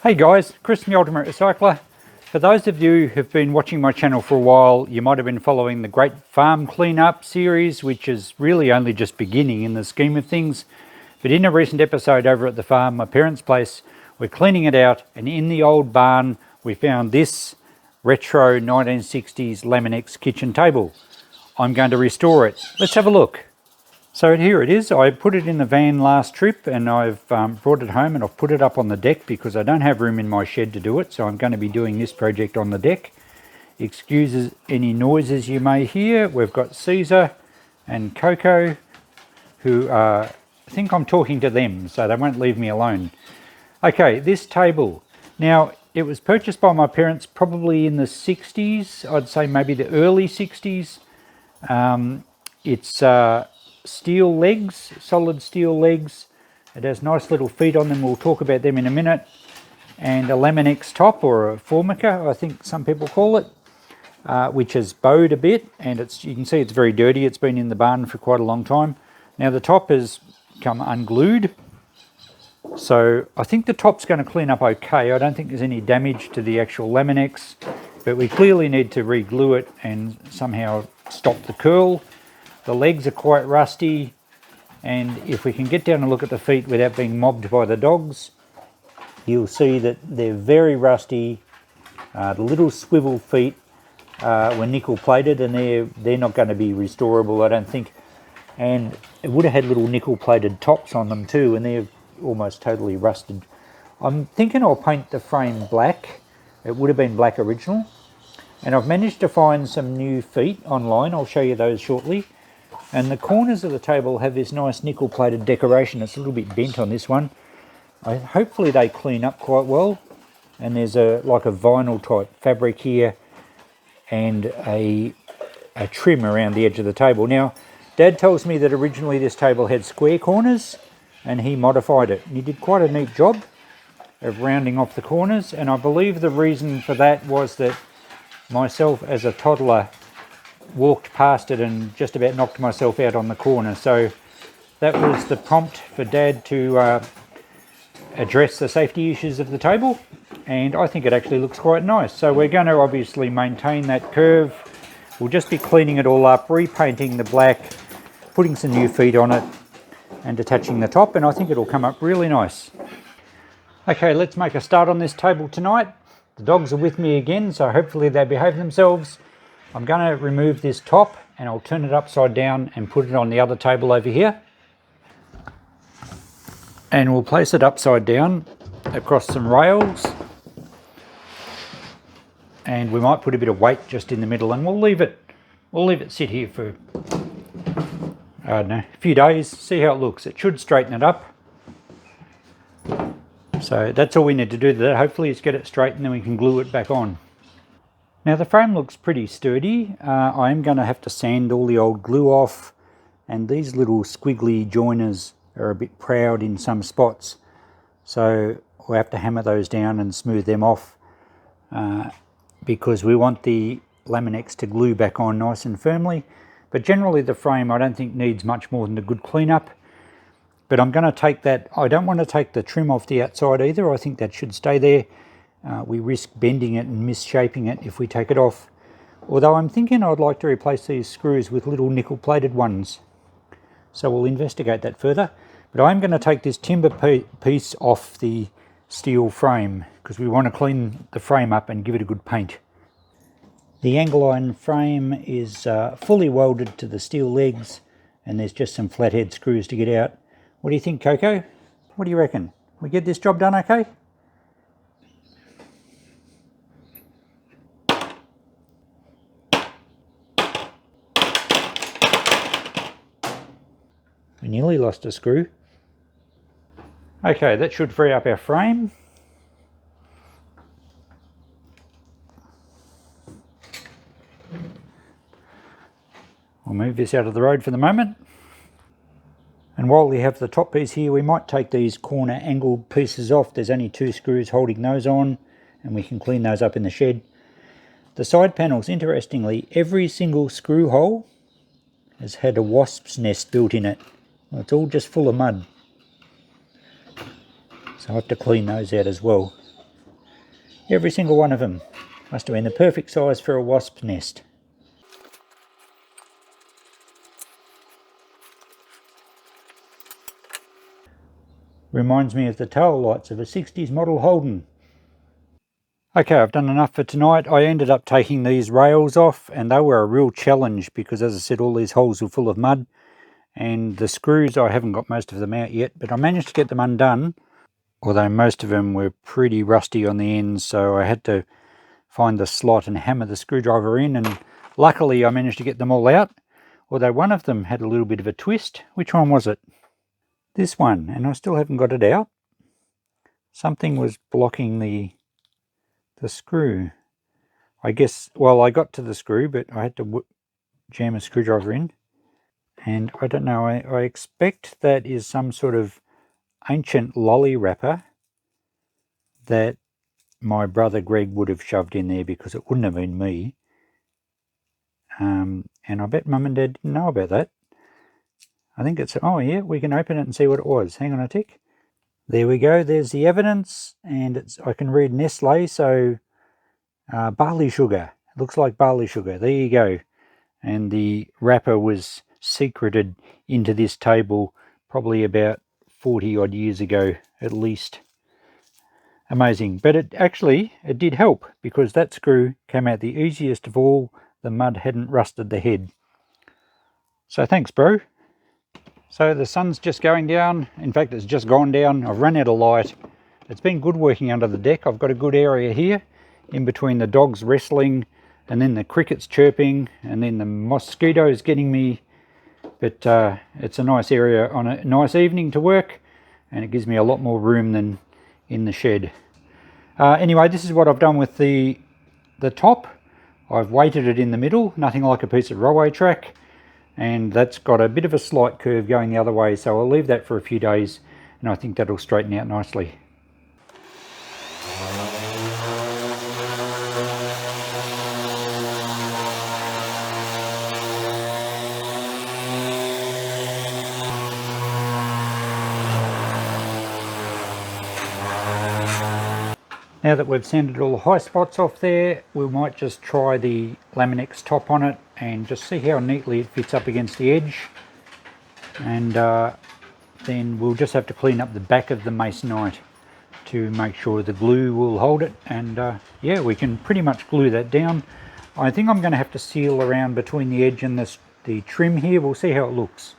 Hey guys, Chris from the Ultimate Recycler. For those of you who've been watching my channel for a while, you might have been following the Great Farm Cleanup series, which is really only just beginning in the scheme of things. But in a recent episode over at the farm, my parents' place, we're cleaning it out, and in the old barn we found this retro 1960s Laminex kitchen table. I'm going to restore it. Let's have a look. So here it is. I put it in the van last trip and I've brought it home and I've put it up on the deck because I don't have room in my shed to do it. So I'm going to be doing this project on the deck. Excuses any noises you may hear. We've got Caesar and Coco who I think I'm talking to them, so they won't leave me alone. Okay, this table. Now, it was purchased by my parents probably in the 60s. I'd say maybe the early 60s. It's steel legs, solid steel legs. It has nice little feet on them. We'll talk about them in a minute. And a Laminex top, or a formica, I think some people call it, which has bowed a bit, and you can see it's very dirty. It's been in the barn for quite a long time. Now the top has come unglued, so I think the top's going to clean up okay. I don't think there's any damage to the actual Laminex, but we clearly need to re-glue it and somehow stop the curl. The legs are quite rusty, and if we can get down and look at the feet without being mobbed by the dogs, you'll see that they're very rusty. The little swivel feet were nickel plated, and they're not going to be restorable, I don't think. And it would have had little nickel plated tops on them too, and they're almost totally rusted. I'm thinking I'll paint the frame black. It would have been black original. And I've managed to find some new feet online. I'll show you those shortly. And the corners of the table have this nice nickel plated decoration. It's a little bit bent on this one. Hopefully they clean up quite well. And there's like a vinyl type fabric here and a trim around the edge of the table. Now, Dad tells me that originally this table had square corners and he modified it. And he did quite a neat job of rounding off the corners. And I believe the reason for that was that myself as a toddler walked past it and just about knocked myself out on the corner. So that was the prompt for Dad to address the safety issues of the table, and I think it actually looks quite nice. So we're going to obviously maintain that curve. We'll just be cleaning it all up, repainting the black, putting some new feet on it and attaching the top, and I think it'll come up really nice. Okay, let's make a start on this table tonight. The dogs are with me again, so hopefully they behave themselves. I'm going to remove this top and I'll turn it upside down and put it on the other table over here. And we'll place it upside down across some rails. And we might put a bit of weight just in the middle, and we'll leave it sit here for, I don't know, a few days, see how it looks. It should straighten it up. So that's all we need to do to that. Hopefully is get it straight and then we can glue it back on. Now the frame looks pretty sturdy. I am going to have to sand all the old glue off, and these little squiggly joiners are a bit proud in some spots. So we'll have to hammer those down and smooth them off because we want the Laminex to glue back on nice and firmly. But generally the frame I don't think needs much more than a good cleanup. But I'm going to take that, I don't want to take the trim off the outside either. I think that should stay there. We risk bending it and misshaping it if we take it off. Although I'm thinking I'd like to replace these screws with little nickel plated ones. So we'll investigate that further. But I'm going to take this timber piece off the steel frame because we want to clean the frame up and give it a good paint. The angle iron frame is fully welded to the steel legs, and there's just some flathead screws to get out. What do you think, Coco? What do you reckon? We get this job done okay? We nearly lost a screw. Okay, that should free up our frame. I'll move this out of the road for the moment. And while we have the top piece here, we might take these corner angled pieces off. There's only 2 screws holding those on, and we can clean those up in the shed. The side panels, interestingly, every single screw hole has had a wasp's nest built in it. Well, it's all just full of mud. So I have to clean those out as well. Every single one of them. Must have been the perfect size for a wasp nest. Reminds me of the tail lights of a 60s model Holden. Okay, I've done enough for tonight. I ended up taking these rails off, and they were a real challenge because, as I said, all these holes were full of mud. And the screws, I haven't got most of them out yet, but I managed to get them undone, although most of them were pretty rusty on the ends, so I had to find the slot and hammer the screwdriver in, and luckily I managed to get them all out, although one of them had a little bit of a twist. Which one was it? This one, and I still haven't got it out. Something was blocking the screw. I guess, well, I got to the screw, but I had to jam a screwdriver in. And I don't know, I expect that is some sort of ancient lolly wrapper that my brother Greg would have shoved in there, because it wouldn't have been me. And I bet Mum and Dad didn't know about that. I think it's, oh yeah, we can open it and see what it was. Hang on a tick. There we go, there's the evidence, and I can read Nestle, so barley sugar. It looks like barley sugar. There you go. And the wrapper was secreted into this table probably about 40 odd years ago at least. Amazing. But it did help, because that screw came out the easiest of all. The mud hadn't rusted the head. So thanks, bro. So the sun's just going down. In fact, it's just gone down. I've run out of light. It's been good working under the deck. I've got a good area here in between the dogs wrestling and then the crickets chirping and then the mosquitoes getting me. But it's a nice area on a nice evening to work, and it gives me a lot more room than in the shed. Anyway, this is what I've done with the top. I've weighted it in the middle, nothing like a piece of railway track. And that's got a bit of a slight curve going the other way, so I'll leave that for a few days, and I think that'll straighten out nicely. Now that we've sanded all the high spots off there, we might just try the Laminex top on it and just see how neatly it fits up against the edge. And then we'll just have to clean up the back of the masonite to make sure the glue will hold it. And yeah, we can pretty much glue that down. I think I'm going to have to seal around between the edge and the trim here. We'll see how it looks.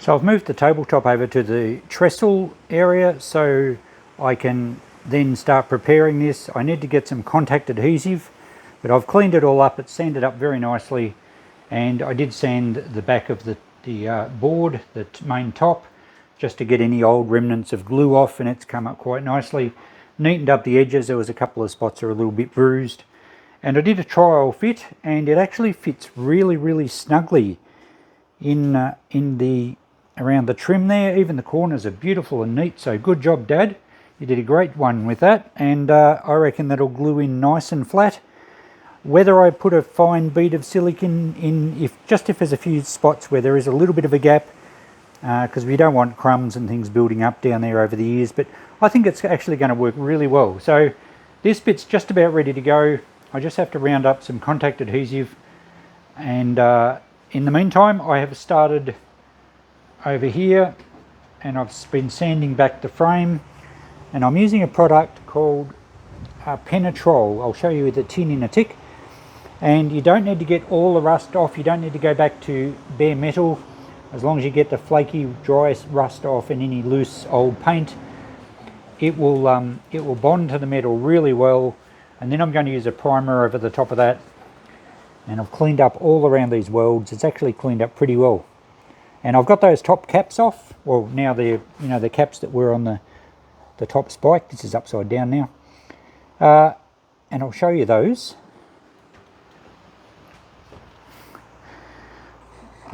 So I've moved the tabletop over to the trestle area so I can then start preparing this. I need to get some contact adhesive, but I've cleaned it all up. It's sanded up very nicely, and I did sand the back of the board, the main top, just to get any old remnants of glue off, and it's come up quite nicely. Neatened up the edges. There was a couple of spots that are a little bit bruised, and I did a trial fit, and it actually fits really snugly in the around the trim there. Even the corners are beautiful and neat, so good job, Dad. You did a great one with that, and I reckon that'll glue in nice and flat. Whether I put a fine bead of silicone in, if there's a few spots where there is a little bit of a gap, because we don't want crumbs and things building up down there over the years, but I think it's actually going to work really well. So this bit's just about ready to go. I just have to round up some contact adhesive, and in the meantime I have started over here, and I've been sanding back the frame. And I'm using a product called Penetrol. I'll show you the tin in a tick. And you don't need to get all the rust off. You don't need to go back to bare metal. As long as you get the flaky, dry rust off and any loose old paint, it will bond to the metal really well. And then I'm going to use a primer over the top of that. And I've cleaned up all around these welds. It's actually cleaned up pretty well. And I've got those top caps off. Well, now they're, the caps that were on the top spike. This is upside down now, and I'll show you those.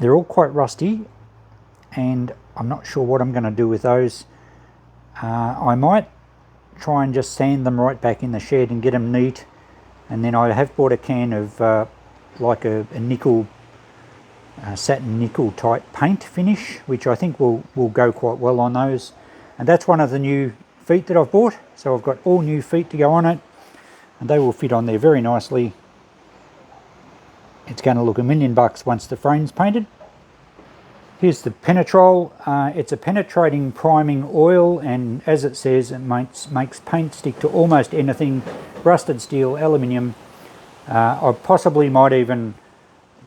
They're all quite rusty, and I'm not sure what I'm going to do with those. I might try and just sand them right back in the shed and get them neat, and then I have bought a can of like a nickel, satin nickel type paint finish, which I think will go quite well on those. And that's one of the new feet that I've bought, so I've got all new feet to go on it. and they will fit on there very nicely. It's going to look $1 million once the frame's painted. Here's the Penetrol. It's a penetrating priming oil, and as it says, it makes paint stick to almost anything. Rusted steel, aluminium. I possibly might even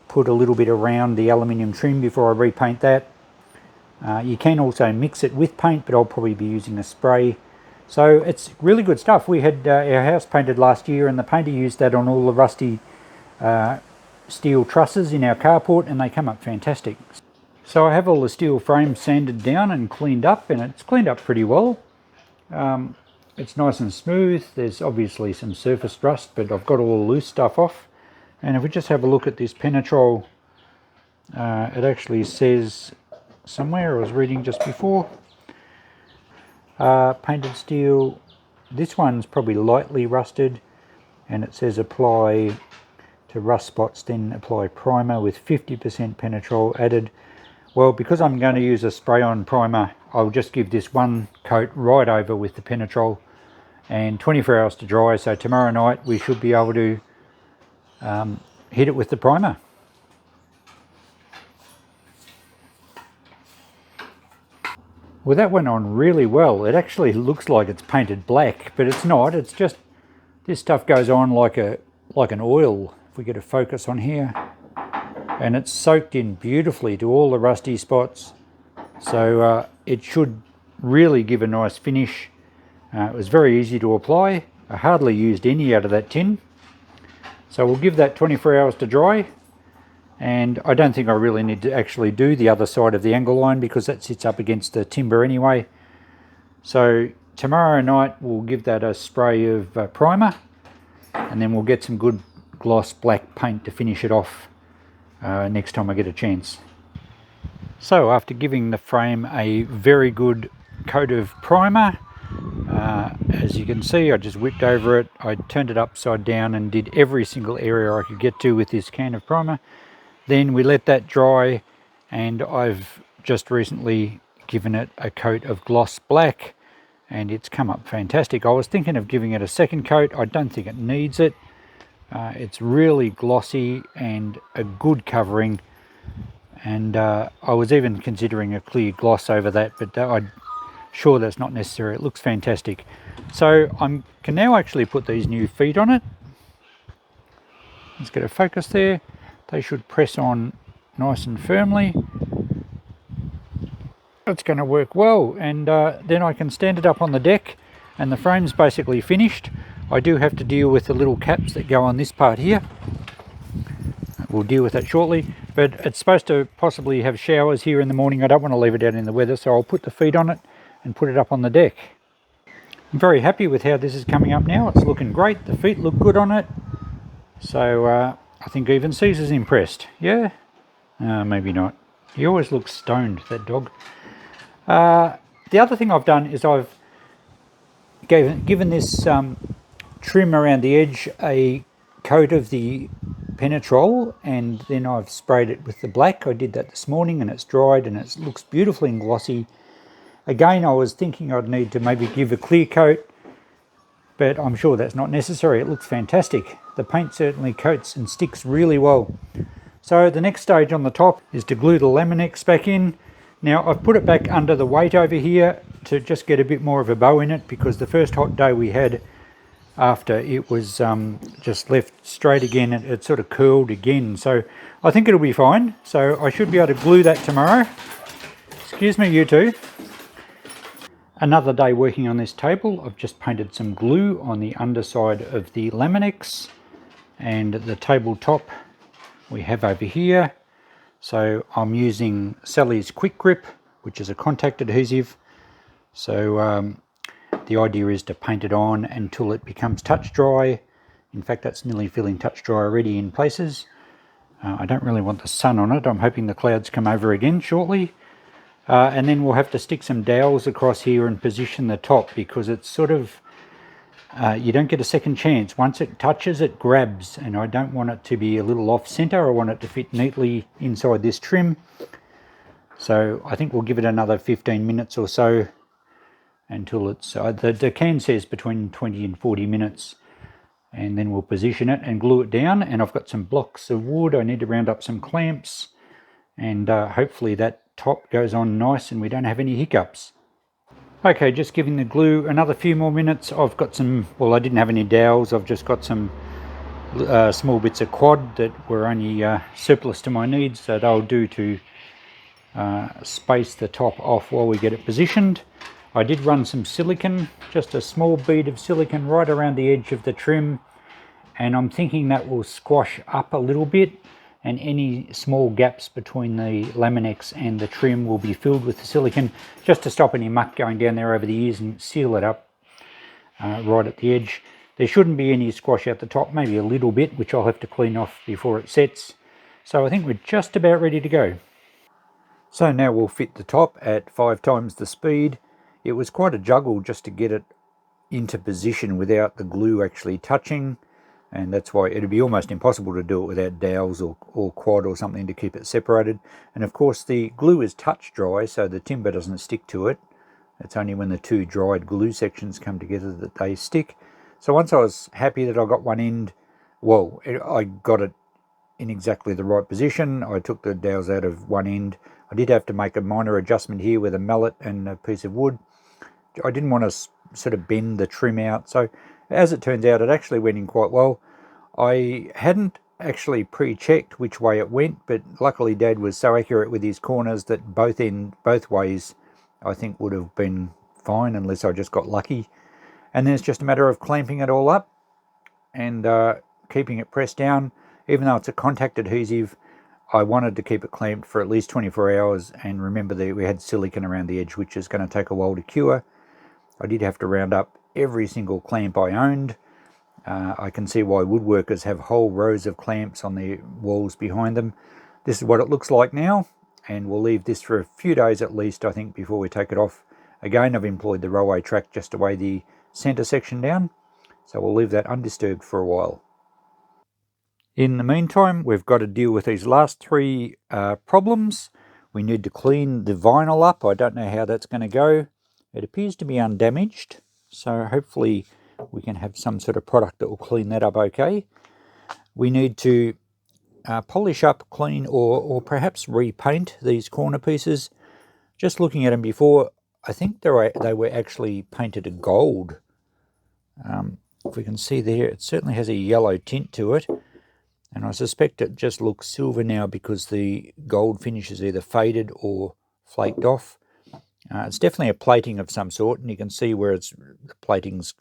put a little bit around the aluminium trim before I repaint that. You can also mix it with paint, but I'll probably be using a spray. So it's really good stuff. We had our house painted last year, and the painter used that on all the rusty steel trusses in our carport, and they come up fantastic. So I have all the steel frames sanded down and cleaned up, and it's cleaned up pretty well. It's nice and smooth. There's obviously some surface rust, but I've got all the loose stuff off. And if we just have a look at this Penetrol, it actually says somewhere, I was reading just before, painted steel. This one's probably lightly rusted, and it says apply to rust spots, then apply primer with 50% Penetrol added. Well, because I'm going to use a spray-on primer, I'll just give this one coat right over with the Penetrol, and 24 hours to dry. So tomorrow night we should be able to hit it with the primer. Well, that went on really well. It actually looks like it's painted black, but it's not. It's just, this stuff goes on like an oil. If we get a focus on here, and it's soaked in beautifully to all the rusty spots. So it should really give a nice finish. It was very easy to apply. I hardly used any out of that tin. So we'll give that 24 hours to dry. And I don't think I really need to actually do the other side of the angle line because that sits up against the timber anyway. So tomorrow night we'll give that a spray of primer, and then we'll get some good gloss black paint to finish it off next time I get a chance. So after giving the frame a very good coat of primer, as you can see, I just whipped over it. I turned it upside down and did every single area I could get to with this can of primer. Then we let that dry, and I've just recently given it a coat of gloss black, and it's come up fantastic. I was thinking of giving it a second coat. I don't think it needs it. It's really glossy and a good covering, and I was even considering a clear gloss over that, but I'm sure that's not necessary. It looks fantastic. So I can now actually put these new feet on it. Let's get a focus there. They should press on nice and firmly. It's going to work well, and then I can stand it up on the deck, and the frame's basically finished. I do have to deal with the little caps that go on this part here. We'll deal with that shortly, but it's supposed to possibly have showers here in the morning. I don't want to leave it out in the weather, so I'll put the feet on it and put it up on the deck. I'm very happy with how this is coming up now. It's looking great. The feet look good on it. So I think even Caesar's impressed. Yeah? Maybe not. He always looks stoned, that dog. The other thing I've done is I've given this trim around the edge a coat of the Penetrol, and then I've sprayed it with the black. I did that this morning, and it's dried, and it looks beautifully and glossy. Again, I was thinking I'd need to maybe give a clear coat, but I'm sure that's not necessary. It looks fantastic. The paint certainly coats and sticks really well. So the next stage on the top is to glue the Laminex back in. Now I've put it back under the weight over here to just get a bit more of a bow in it, because the first hot day we had after it was just left straight again, it sort of curled again. So I think it'll be fine. So I should be able to glue that tomorrow. Excuse me, you two. Another day working on this table. I've just painted some glue on the underside of the Laminex, and the tabletop we have over here. So I'm using Sally's Quick Grip, which is a contact adhesive. So the idea is to paint it on until it becomes touch dry. In fact, that's nearly feeling touch dry already in places. I don't really want the sun on it. I'm hoping the clouds come over again shortly. And then we'll have to stick some dowels across here and position the top, because it's sort of, you don't get a second chance. Once it touches, it grabs, and I don't want it to be a little off center. I want it to fit neatly inside this trim. So I think we'll give it another 15 minutes or so until it's, the can says between 20 and 40 minutes. and then we'll position it and glue it down. And I've got some blocks of wood. I need to round up some clamps, and hopefully that top goes on nice and we don't have any hiccups. Okay, just giving the glue another few more minutes. I've got some, well, I didn't have any dowels. I've just got some small bits of quad that were only surplus to my needs, so they'll do to space the top off while we get it positioned. I did run some silicone, just a small bead of silicone right around the edge of the trim, and I'm thinking that will squash up a little bit, and any small gaps between the Laminex and the trim will be filled with the silicone, just to stop any muck going down there over the years and seal it up right at the edge. There shouldn't be any squash out the top, maybe a little bit, which I'll have to clean off before it sets. So I think we're just about ready to go. So now we'll fit the top at 5 times the speed. It was quite a juggle just to get it into position without the glue actually touching, and that's why it'd be almost impossible to do it without dowels or quad or something to keep it separated. And of course the glue is touch dry, so the timber doesn't stick to it. It's only when the two dried glue sections come together that they stick. So once I was happy that I got one end, well, I got it in exactly the right position. I took the dowels out of one end. I did have to make a minor adjustment here with a mallet and a piece of wood. I didn't want to sort of bend the trim out, so as it turns out it actually went in quite well. I hadn't actually pre-checked which way it went, but luckily Dad was so accurate with his corners that both ways I think would have been fine, unless I just got lucky. And then it's just a matter of clamping it all up and keeping it pressed down. Even though it's a contact adhesive, I wanted to keep it clamped for at least 24 hours, and remember that we had silicone around the edge, which is going to take a while to cure. I did have to round up every single clamp I owned. I can see why woodworkers have whole rows of clamps on the walls behind them. This is what it looks like now, and we'll leave this for a few days at least, I think, before we take it off. Again, I've employed the railway track just to weigh the centre section down, so we'll leave that undisturbed for a while. In the meantime, we've got to deal with these last three problems. We need to clean the vinyl up. I don't know how that's going to go. It appears to be undamaged, so hopefully we can have some sort of product that will clean that up okay. We need to polish up, clean, or perhaps repaint these corner pieces. Just looking at them before, I think they were actually painted a gold. If we can see there, it certainly has a yellow tint to it. And I suspect it just looks silver now because the gold finish is either faded or flaked off. It's definitely a plating of some sort, and you can see where the plating's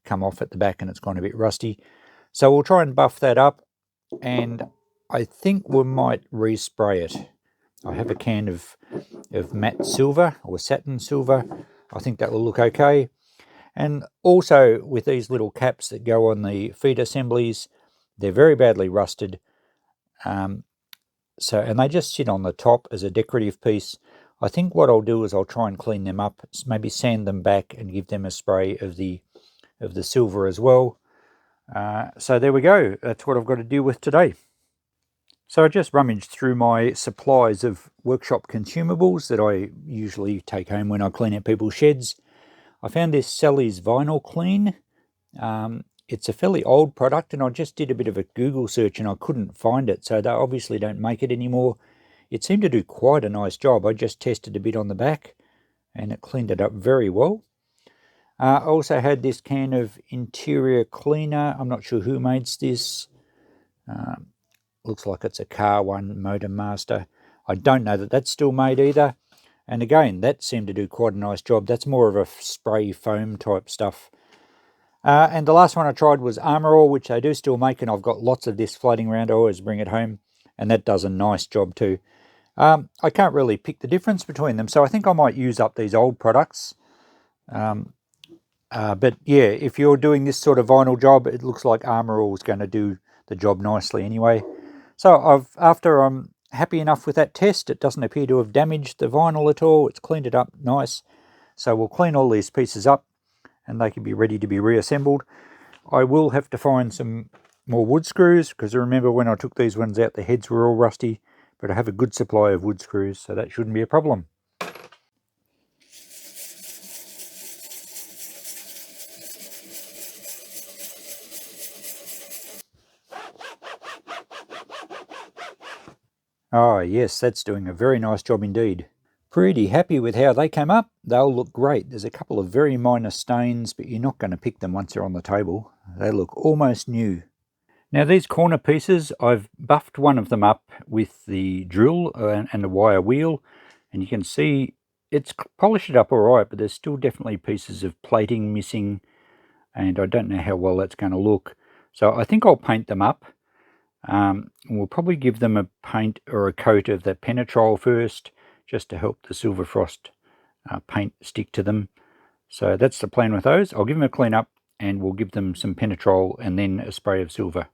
come off at the back and it's gone a bit rusty. So we'll try and buff that up, and I think we might respray it. I have a can of matte silver or satin silver. I think that will look okay. And also with these little caps that go on the feet assemblies, they're very badly rusted. And they just sit on the top as a decorative piece. I think what I'll do is I'll try and clean them up, maybe sand them back and give them a spray of the silver as well. So there we go. That's what I've got to deal with today. So I just rummaged through my supplies of workshop consumables that I usually take home when I clean out people's sheds. I found this Sally's Vinyl Clean. It's a fairly old product, and I just did a bit of a Google search and I couldn't find it, so they obviously don't make it anymore. It seemed to do quite a nice job. I just tested a bit on the back and it cleaned it up very well. I also had this can of interior cleaner. I'm not sure who makes this. Looks like it's a Car One Motor Master. I don't know that that's still made either. And again, that seemed to do quite a nice job. That's more of a spray foam type stuff. And the last one I tried was Armour All, which they do still make, and I've got lots of this floating around. I always bring it home, and that does a nice job too. I can't really pick the difference between them, so I think I might use up these old products. But yeah, if you're doing this sort of vinyl job, it looks like Armour All is going to do the job nicely anyway. So after I'm happy enough with that test, it doesn't appear to have damaged the vinyl at all. It's cleaned it up nice. So we'll clean all these pieces up and they can be ready to be reassembled. I will have to find some more wood screws, because I remember when I took these ones out, the heads were all rusty, but I have a good supply of wood screws, so that shouldn't be a problem. Oh yes, that's doing a very nice job indeed. Pretty happy with how they came up. They'll look great. There's a couple of very minor stains, but you're not going to pick them once they're on the table. They look almost new. Now these corner pieces, I've buffed one of them up with the drill and the wire wheel, and you can see it's polished it up all right, but there's still definitely pieces of plating missing, and I don't know how well that's going to look. So I think I'll paint them up. We'll probably give them a paint or a coat of the Penetrol first, just to help the Silver Frost paint stick to them. So that's the plan with those. I'll give them a clean up, and we'll give them some Penetrol and then a spray of silver.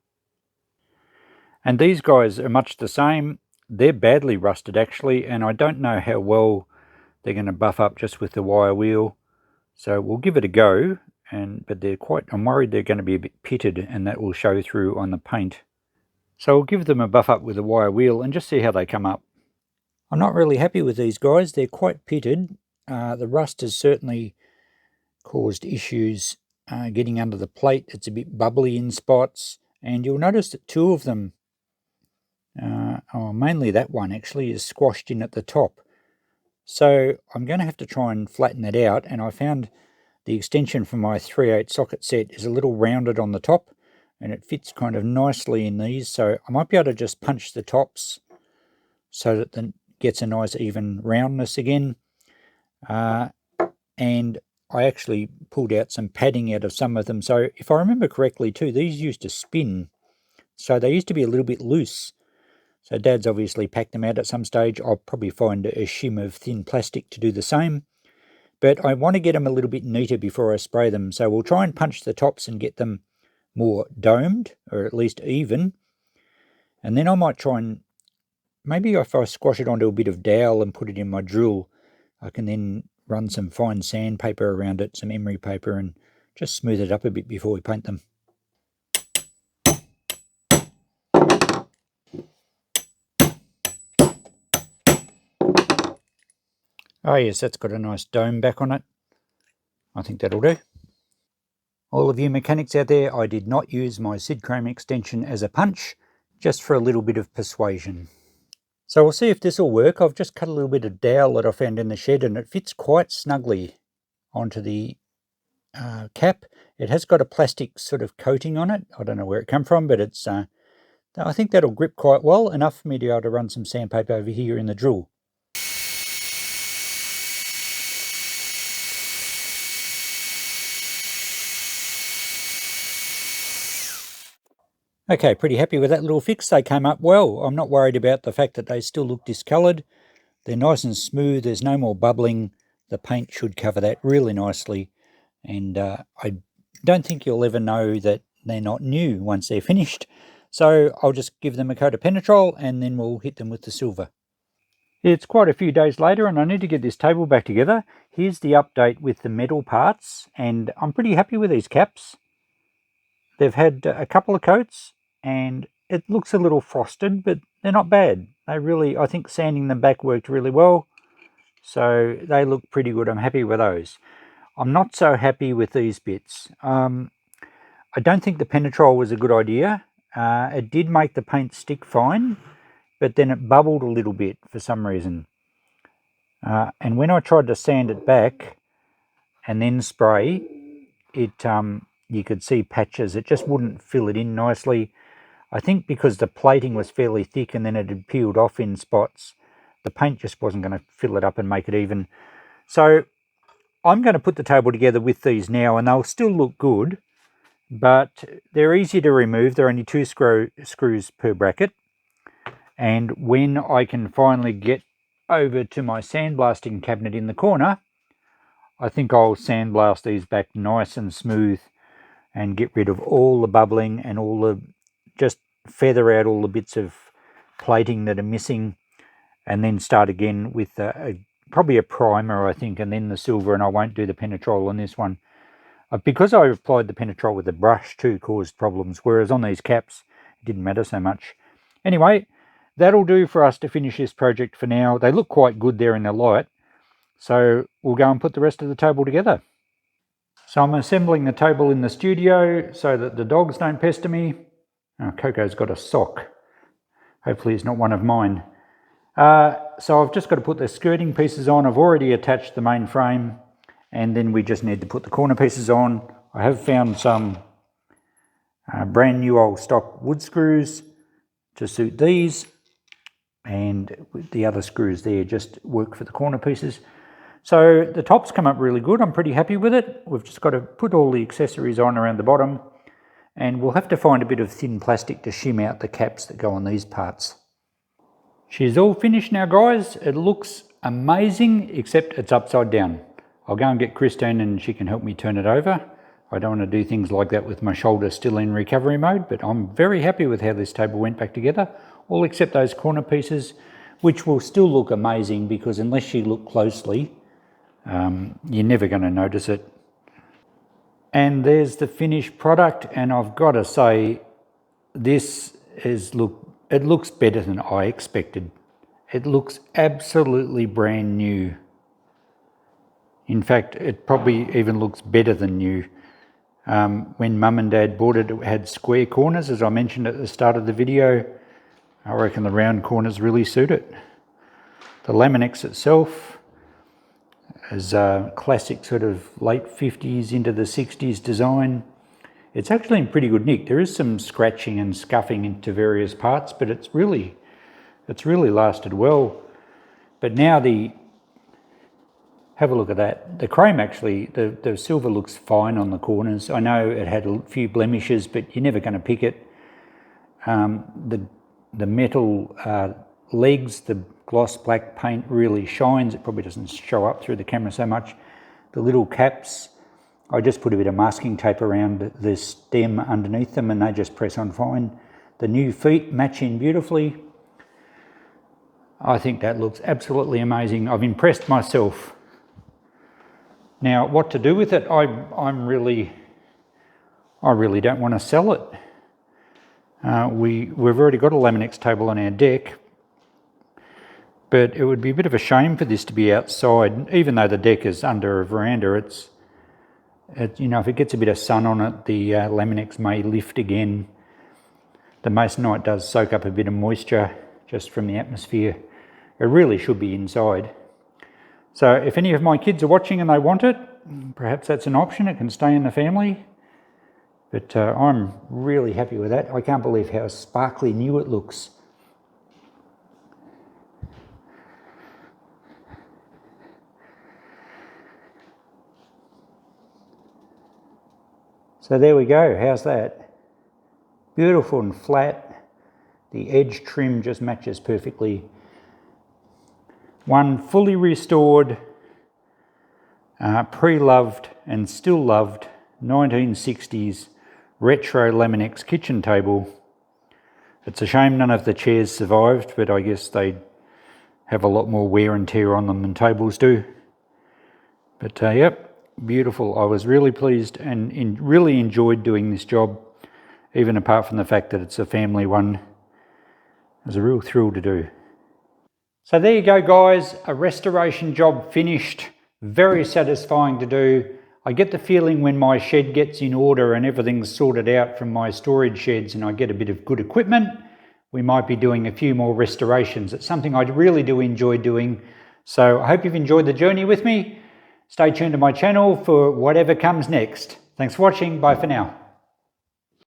And these guys are much the same. They're badly rusted actually, and I don't know how well they're going to buff up just with the wire wheel. So we'll give it a go, but I'm worried they're going to be a bit pitted, and that will show through on the paint. So we'll give them a buff up with a wire wheel and just see how they come up. I'm not really happy with these guys. They're quite pitted. The rust has certainly caused issues getting under the plate. It's a bit bubbly in spots, and you'll notice that two of them, mainly that one actually, is squashed in at the top. So I'm going to have to try and flatten that out, and I found the extension for my 3/8 socket set is a little rounded on the top, and it fits kind of nicely in these, so I might be able to just punch the tops so that it gets a nice even roundness again. And I actually pulled out some padding out of some of them, so if I remember correctly too, these used to spin, so they used to be a little bit loose. So Dad's obviously packed them out at some stage. I'll probably find a shim of thin plastic to do the same. But I want to get them a little bit neater before I spray them, so we'll try and punch the tops and get them more domed, or at least even. And then I might try and, maybe if I squash it onto a bit of dowel and put it in my drill, I can then run some fine sandpaper around it, some emery paper, and just smooth it up a bit before we paint them. Oh yes, that's got a nice dome back on it. I think that'll do. All of you mechanics out there, I did not use my Sid Chrome extension as a punch, just for a little bit of persuasion. So we'll see if this will work. I've just cut a little bit of dowel that I found in the shed, and it fits quite snugly onto the cap. It has got a plastic sort of coating on it. I don't know where it came from, but it's I think that'll grip quite well, enough for me to be able to run some sandpaper over here in the drill. Okay, pretty happy with that little fix. They came up well. I'm not worried about the fact that they still look discoloured. They're nice and smooth. There's no more bubbling. The paint should cover that really nicely. And I don't think you'll ever know that they're not new once they're finished. So I'll just give them a coat of Penetrol, and then we'll hit them with the silver. It's quite a few days later, and I need to get this table back together. Here's the update with the metal parts, and I'm pretty happy with these caps. They've had a couple of coats, and it looks a little frosted, but they're not bad. I think sanding them back worked really well, so they look pretty good. I'm happy with those. I'm not so happy with these bits. I don't think the Penetrol was a good idea. It did make the paint stick fine, but then it bubbled a little bit for some reason. And when I tried to sand it back and then spray, you could see patches. It just wouldn't fill it in nicely. I think because the plating was fairly thick and then it had peeled off in spots, the paint just wasn't going to fill it up and make it even. So I'm going to put the table together with these now, and they'll still look good, but they're easy to remove. They're only 2 screws per bracket. And when I can finally get over to my sandblasting cabinet in the corner, I think I'll sandblast these back nice and smooth and get rid of all the bubbling and just feather out all the bits of plating that are missing, and then start again with probably a primer, I think, and then the silver, and I won't do the Penetrol on this one. Because I applied the Penetrol with a brush too caused problems, whereas on these caps it didn't matter so much. Anyway, that'll do for us to finish this project for now. They look quite good there in the light, so we'll go and put the rest of the table together. So I'm assembling the table in the studio so that the dogs don't pester me. Oh, Coco's got a sock. Hopefully it's not one of mine. So I've just got to put the skirting pieces on. I've already attached the main frame, and then we just need to put the corner pieces on. I have found some brand new old stock wood screws to suit these, and the other screws there just work for the corner pieces. So the top's come up really good. I'm pretty happy with it. We've just got to put all the accessories on around the bottom, and we'll have to find a bit of thin plastic to shim out the caps that go on these parts. She's all finished now, guys. It looks amazing, except it's upside down. I'll go and get Christine and she can help me turn it over. I don't want to do things like that with my shoulder still in recovery mode, but I'm very happy with how this table went back together, all except those corner pieces, which will still look amazing because unless you look closely, you're never going to notice it. And there's the finished product, and I've got to say, it looks better than I expected. It looks absolutely brand new. In fact, it probably even looks better than new. When Mum and Dad bought it, it had square corners, as I mentioned at the start of the video. I reckon the round corners really suit it. The Laminex itself is a classic sort of late 50s into the 60s design. It's actually in pretty good nick. There is some scratching and scuffing into various parts, but it's really lasted well. But now have a look at that. The chrome actually, the silver looks fine on the corners. I know it had a few blemishes, but you're never going to pick it. The metal legs, the gloss black paint really shines. It probably doesn't show up through the camera so much. The little caps, I just put a bit of masking tape around the stem underneath them and they just press on fine. The new feet match in beautifully. I think that looks absolutely amazing. I've impressed myself. Now, what to do with it? I really don't want to sell it. We've already got a Laminex table on our deck, but it would be a bit of a shame for this to be outside. Even though the deck is under a veranda, if it gets a bit of sun on it, the Laminex may lift again. The masonite does soak up a bit of moisture just from the atmosphere. It really should be inside. So if any of my kids are watching and they want it, perhaps that's an option. It can stay in the family. But I'm really happy with that. I can't believe how sparkly new it looks. So there we go. How's that? Beautiful and flat. The edge trim just matches perfectly. One fully restored, pre-loved and still loved 1960s retro Laminex kitchen table. It's a shame none of the chairs survived, but I guess they have a lot more wear and tear on them than tables do. But yep, beautiful. I was really pleased and really enjoyed doing this job, even apart from the fact that it's a family one. It was a real thrill to do. So there you go, guys, a restoration job finished. Very satisfying to do. I get the feeling when my shed gets in order and everything's sorted out from my storage sheds and I get a bit of good equipment, we might be doing a few more restorations. It's something I really do enjoy doing. So I hope you've enjoyed the journey with me. Stay tuned to my channel for whatever comes next. Thanks for watching. Bye for now.